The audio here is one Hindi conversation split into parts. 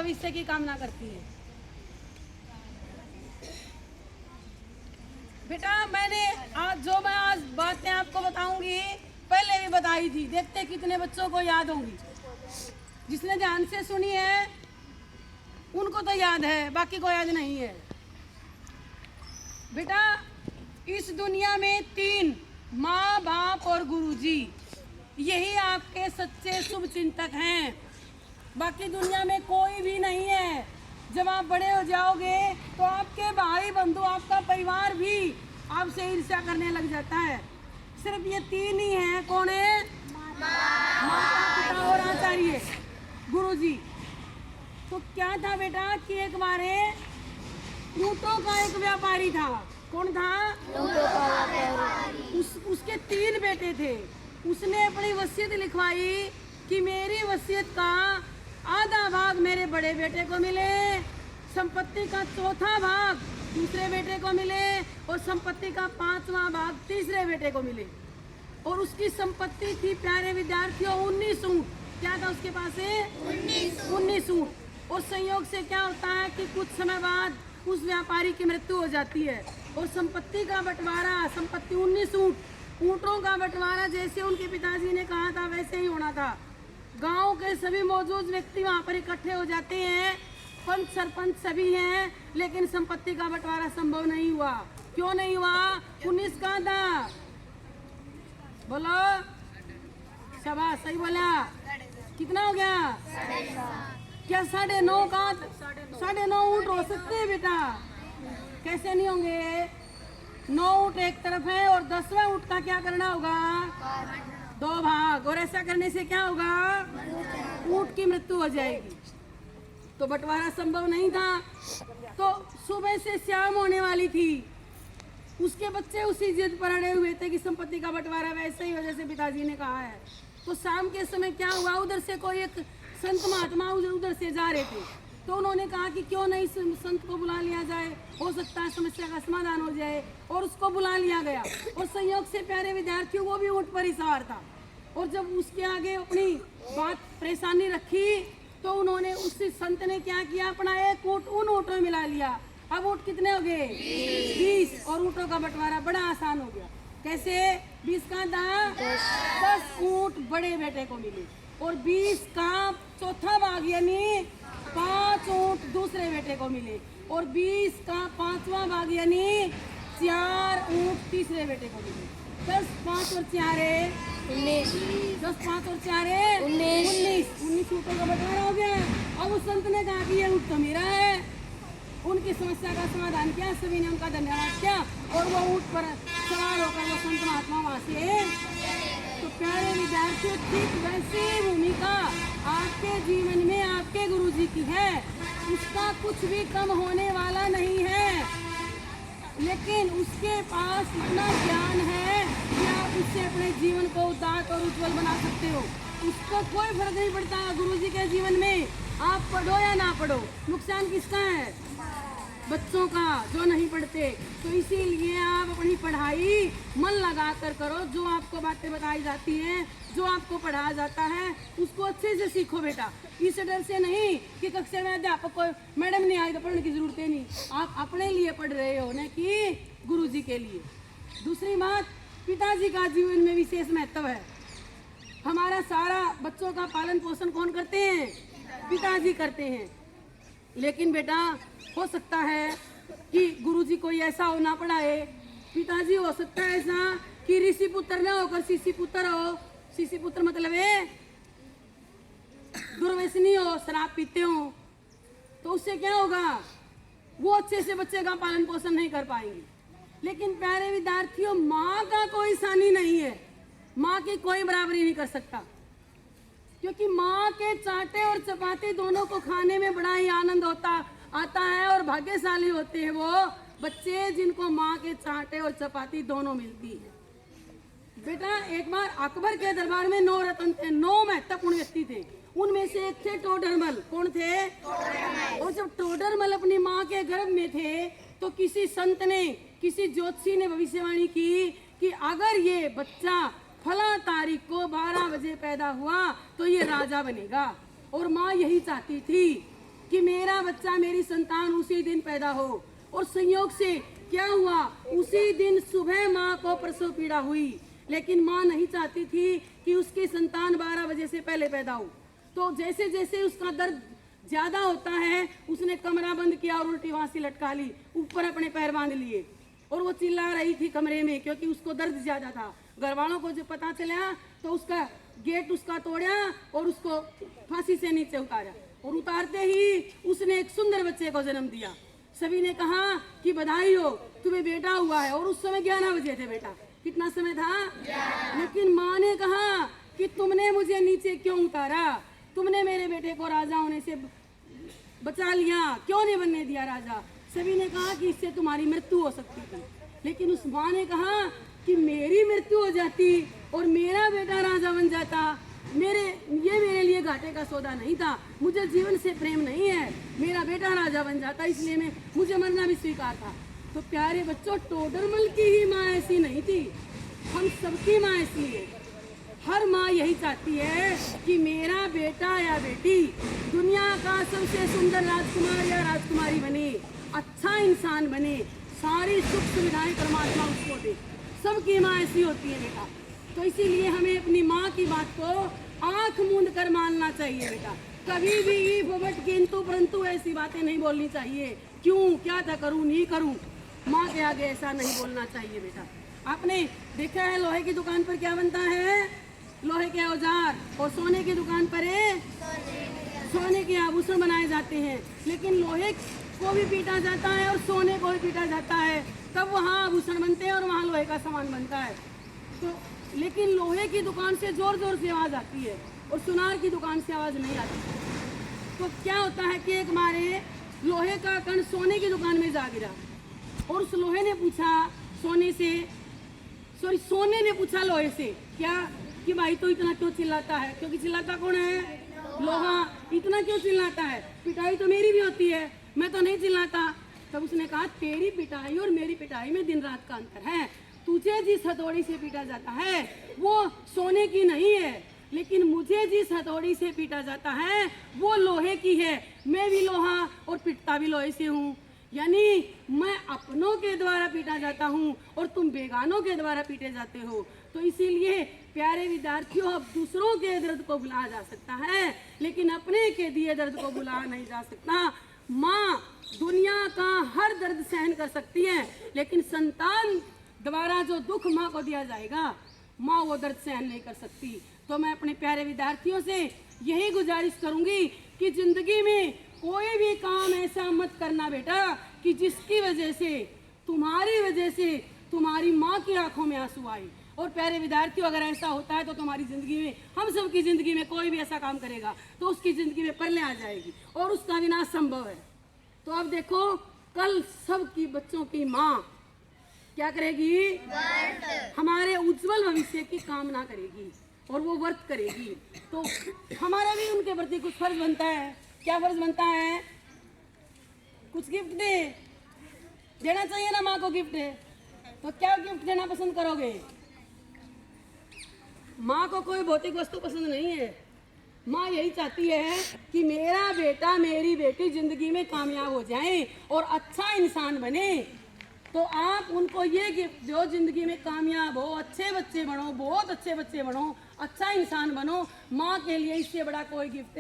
भविष्य की कामना करती है। बेटा मैंने मैं आज बातें आपको बताऊंगी पहले भी बताई थी, देखते कितने बच्चों को याद होंगी। जिसने ध्यान से सुनी है उनको तो याद है, बाकी को याद नहीं है। बेटा इस दुनिया में 3 माँ बाप और गुरुजी, यही आपके सच्चे शुभ चिंतक हैं। बाकी दुनिया में कोई भी नहीं है। जब आप बड़े हो जाओगे तो आपके भाई बंधु, आपका परिवार भी आपसे ईर्ष्या करने लग जाता है। सिर्फ ये 3 ही हैं। कौन है? माता पिता और आचार्य गुरुजी। तो क्या था बेटा कि एक बारे ऊँटों का एक व्यापारी था। कौन था? उसके 3 बेटे थे। उसने अपनी वसीयत लिखवाई कि मेरी वसीयत का आधा भाग मेरे बड़े बेटे को मिले, संपत्ति का चौथा भाग दूसरे बेटे को मिले और संपत्ति का 5वां भाग तीसरे बेटे को मिले। और उसकी संपत्ति थी प्यारे विद्यार्थियों 19 ऊँट। क्या था उसके पास? 19 ऊँट। और संयोग से क्या होता है कि कुछ समय बाद उस व्यापारी की मृत्यु हो जाती है और संपत्ति का बंटवारा, संपत्ति 19 ऊँटों का बंटवारा जैसे उनके पिताजी ने कहा था वैसे ही होना था। गांव के सभी मौजूद व्यक्ति वहां पर इकट्ठे हो जाते हैं, पंच सरपंच सभी हैं, लेकिन संपत्ति का बंटवारा संभव नहीं हुआ। क्यों नहीं हुआ? 19 का था। बोलो शाबाश, सही बोला। कितना हो गया? क्या 9.5 का? 9.5 ऊँट हो सकते हैं बेटा? कैसे नहीं होंगे? 9 ऊँट एक तरफ है और 10वां ऊँट का क्या करना होगा? 2 भाग। और ऐसा करने से क्या होगा? ऊँट की मृत्यु हो जाएगी। तो बंटवारा संभव नहीं था। तो सुबह से शाम होने वाली थी। उसके बच्चे उसी जिद पर अड़े हुए थे कि संपत्ति का बंटवारा वैसे ही हो जैसे पिताजी ने कहा है। तो शाम के समय क्या हुआ, उधर से कोई एक संत महात्मा उधर से जा रहे थे। तो उन्होंने कहा कि क्यों नहीं संत को बुला लिया जाए, हो सकता है समस्या का समाधान हो जाए। और उसको बुला लिया गया। और संयोग से प्यारे विद्यार्थियों वो भी ऊँट पर ही सवार था। और जब उसके आगे अपनी बात परेशानी रखी तो उन्होंने उस संत ने क्या किया, अपना एक ऊँट उन ऊँटों में मिला लिया। अब ऊँट कितने हो गए? 20। और ऊँटों का बंटवारा बड़ा आसान हो गया। कैसे? 20 का था 10 ऊँट बड़े बेटे को मिले और 20 का चौथा भाग यानी 5 ऊँट दूसरे बेटे को मिले और 20 का 5वां भाग यानी 4 ऊँट तीसरे बेटे को मिले। 10 5 और 4 19। 10 5 और 4 19 ऊँटों का बंटवारा हो गया। अब उस संत ने कहा कि ये ऊँट तो मेरा है। उनकी समस्या का समाधान किया, सभी ने उनका धन्यवाद किया और वो ऊँट पर सवार होकर वो संत महात्मा वहाँ से। तो प्यारे विद्यार्थियों, ठीक वैसी भूमिका आपके जीवन में आपके गुरुजी की है। उसका कुछ भी कम होने वाला नहीं है, लेकिन उसके पास इतना ज्ञान है कि आप उससे अपने जीवन को उदार और उज्जवल बना सकते हो। उसको कोई फर्क नहीं पड़ता गुरुजी के जीवन में आप पढ़ो या ना पढ़ो। नुकसान किसका है? बच्चों का, जो नहीं पढ़ते। तो इसीलिए आप अपनी पढ़ाई मन लगा कर करो। जो आपको बातें बताई जाती हैं, जो आपको पढ़ाया जाता है, उसको अच्छे से सीखो बेटा। इस डर से नहीं कि कक्षा में अध्यापक को मैडम नहीं आई तो पढ़ने की जरूरत नहीं। आप अपने लिए पढ़ रहे हो, न कि गुरुजी के लिए। दूसरी बात, पिताजी का जीवन में विशेष महत्व है। हमारा सारा बच्चों का पालन पोषण कौन करते हैं? पिताजी करते हैं। लेकिन बेटा हो सकता है कि गुरुजी कोई ऐसा हो ना पढ़ाए। पिताजी हो सकता है ऐसा कि ऋषि पुत्र ना होकर शिशि पुत्र हो। शिशि पुत्र मतलब है दुर्व्यसनी हो, शराब पीते हो। तो उससे क्या होगा? वो अच्छे से बच्चे का पालन पोषण नहीं कर पाएंगे। लेकिन प्यारे विद्यार्थियों, माँ का कोई सानी नहीं है। माँ की कोई बराबरी नहीं कर सकता, क्योंकि माँ के चाटे और चपाती दोनों को खाने में बड़ा ही आनंद आता है। और भाग्यशाली होते हैं वो बच्चे जिनको माँ के चाटे और चपाती दोनों मिलती है। बेटा एक बार अकबर के दरबार में 9 रत्न थे, 9 महत्वपूर्ण व्यक्ति थे। उनमें से एक थे टोडरमल। कौन थे? और जब टोडरमल अपनी माँ के गर्भ में थे तो किसी संत ने, किसी ज्योतिषी ने भविष्यवाणी की कि अगर ये बच्चा फला तारीख को 12 बजे पैदा हुआ तो ये राजा बनेगा। और माँ यही चाहती थी। कि मेरा बच्चा, मेरी संतान उसी दिन पैदा हो। और संयोग से क्या हुआ, उसी दिन सुबह माँ को प्रसव पीड़ा हुई, लेकिन माँ नहीं चाहती थी कि उसकी संतान 12 बजे से पहले पैदा हो। तो जैसे जैसे उसका दर्द ज्यादा होता है, उसने कमरा बंद किया और उल्टी फांसी लटका ली, ऊपर अपने पैर बांध लिए, और वो चिल्ला रही थी कमरे में क्योंकि उसको दर्द ज्यादा था। घर वालों को जब पता चला तो उसका गेट उसका तोड़ा और उसको फांसी से नीचे उतारा, और उतारते ही उसने एक सुंदर बच्चे को जन्म दिया। सभी ने कहा कि बधाई हो, तुम्हें बेटा हुआ है। और उस समय 11 बजे थे बेटा, कितना समय था? लेकिन माँ ने कहा कि तुमने मुझे नीचे क्यों उतारा, तुमने मेरे बेटे को राजा होने से बचा लिया, क्यों नहीं बनने दिया राजा। सभी ने कहा कि इससे तुम्हारी मृत्यु हो सकती थी। लेकिन उस माँ ने कहा कि मेरी मृत्यु हो जाती और मेरा बेटा राजा बन जाता, मेरे लिए घाटे का सौदा नहीं था। मुझे जीवन से प्रेम नहीं है, मेरा बेटा राजा बन जाता, इसलिए मुझे मरना भी स्वीकार था। तो प्यारे बच्चों, टोडरमल की ही माँ ऐसी नहीं थी, हम सबकी माँ ऐसी है। हर माँ यही चाहती है कि मेरा बेटा या बेटी दुनिया का सबसे सुंदर राजकुमार या राजकुमारी बने, अच्छा इंसान बने, सारी सुख सुविधाएं परमात्मा उसको दे। सबकी माँ ऐसी होती है बेटा। तो इसीलिए हमें अपनी माँ की बात को आंख मूंद कर मानना चाहिए बेटा। कभी भी बट किंतु परंतु ऐसी बातें नहीं बोलनी चाहिए, क्यों, क्या था, करूँ नहीं करूँ, माँ के आगे ऐसा नहीं बोलना चाहिए बेटा। आपने देखा है लोहे की दुकान पर क्या बनता है, लोहे के औजार, और सोने की दुकान पर सोने के आभूषण बनाए जाते हैं। लेकिन लोहे को भी पीटा जाता है और सोने को भी पीटा जाता है, तब वहाँ आभूषण बनते हैं और वहाँ लोहे का सामान बनता है। तो लेकिन लोहे की दुकान से जोर जोर से आवाज आती है और सुनार की दुकान से आवाज नहीं आती। तो क्या होता है कि एक मारे लोहे का कण सोने की दुकान में जा गिरा, और उस लोहे ने पूछा सोने ने पूछा लोहे से, क्या कि भाई तो इतना क्यों चिल्लाता है, क्योंकि चिल्लाता कौन है, लोहा, इतना क्यों चिल्लाता है, पिटाई तो मेरी भी होती है, मैं तो नहीं चिल्लाता। तब उसने कहा तेरी पिटाई और मेरी पिटाई में दिन रात का अंतर है। तुझे जिस हथौड़ी से पीटा जाता है वो सोने की नहीं है, लेकिन मुझे जिस हथौड़ी से पीटा जाता है वो लोहे की है। मैं भी लोहा और पिटता भी लोहे से हूँ, यानी मैं अपनों के द्वारा पीटा जाता हूँ और तुम बेगानों के द्वारा पीटे जाते हो। तो इसीलिए प्यारे विद्यार्थियों, अब दूसरों के दर्द को भुलाया जा सकता है, लेकिन अपने के दिए दर्द को भुलाया नहीं जा सकता। माँ दुनिया का हर दर्द सहन कर सकती है, लेकिन संतान द्वारा जो दुख माँ को दिया जाएगा, माँ वो दर्द सहन नहीं कर सकती। तो मैं अपने प्यारे विद्यार्थियों से यही गुजारिश करूंगी कि जिंदगी में कोई भी काम ऐसा मत करना बेटा कि जिसकी वजह से, तुम्हारी वजह से तुम्हारी माँ की आंखों में आंसू आए। और प्यारे विद्यार्थियों, अगर ऐसा होता है तो तुम्हारी जिंदगी में, हम सबकी जिंदगी में कोई भी ऐसा काम करेगा तो उसकी जिंदगी में प्रलय आ जाएगी और उसका विनाश संभव है। तो अब देखो, कल सबकी बच्चों की माँ क्या करेगी, हमारे उज्जवल भविष्य की कामना करेगी और वो व्रत करेगी। तो हमारा भी उनके प्रति कुछ फर्ज बनता है। क्या फर्ज बनता है, कुछ गिफ्ट देना चाहिए ना माँ को गिफ्ट। तो क्या गिफ्ट देना पसंद करोगे? माँ को कोई भौतिक वस्तु पसंद नहीं है। माँ यही चाहती है कि मेरा बेटा मेरी बेटी जिंदगी में कामयाब हो जाए और अच्छा इंसान बने। तो आप उनको ये गिफ्ट दो, जिंदगी में कामयाब हो, अच्छे बच्चे बनो, बहुत अच्छे बच्चे बनो, अच्छा इंसान बनो। माँ के लिए इससे बड़ा कोई गिफ्ट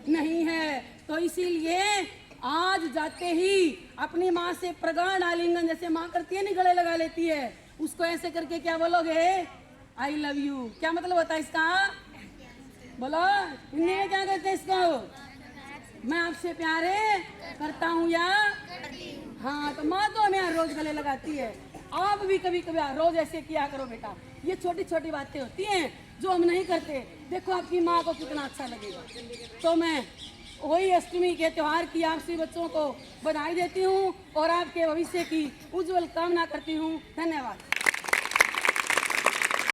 नहीं है। तो इसीलिए आज जाते ही अपनी माँ से प्रगाढ़ आलिंगन, जैसे माँ करती है ना, गले लगा लेती है, उसको ऐसे करके क्या बोलोगे, आई लव यू। क्या मतलब होता है इसका, बोलो हिंदी में क्या कहते हैं इसको, मैं आपसे प्यार करता हूँ या, हाँ। तो माँ तो हमें रोज गले लगाती है, आप भी कभी कभी रोज ऐसे किया करो बेटा। ये छोटी छोटी बातें होती हैं जो हम नहीं करते, देखो आपकी माँ को कितना अच्छा लगेगा। तो मैं वही अष्टमी के त्योहार की आप सभी बच्चों को बधाई देती हूँ और आपके भविष्य की उज्जवल कामना करती हूँ। धन्यवाद।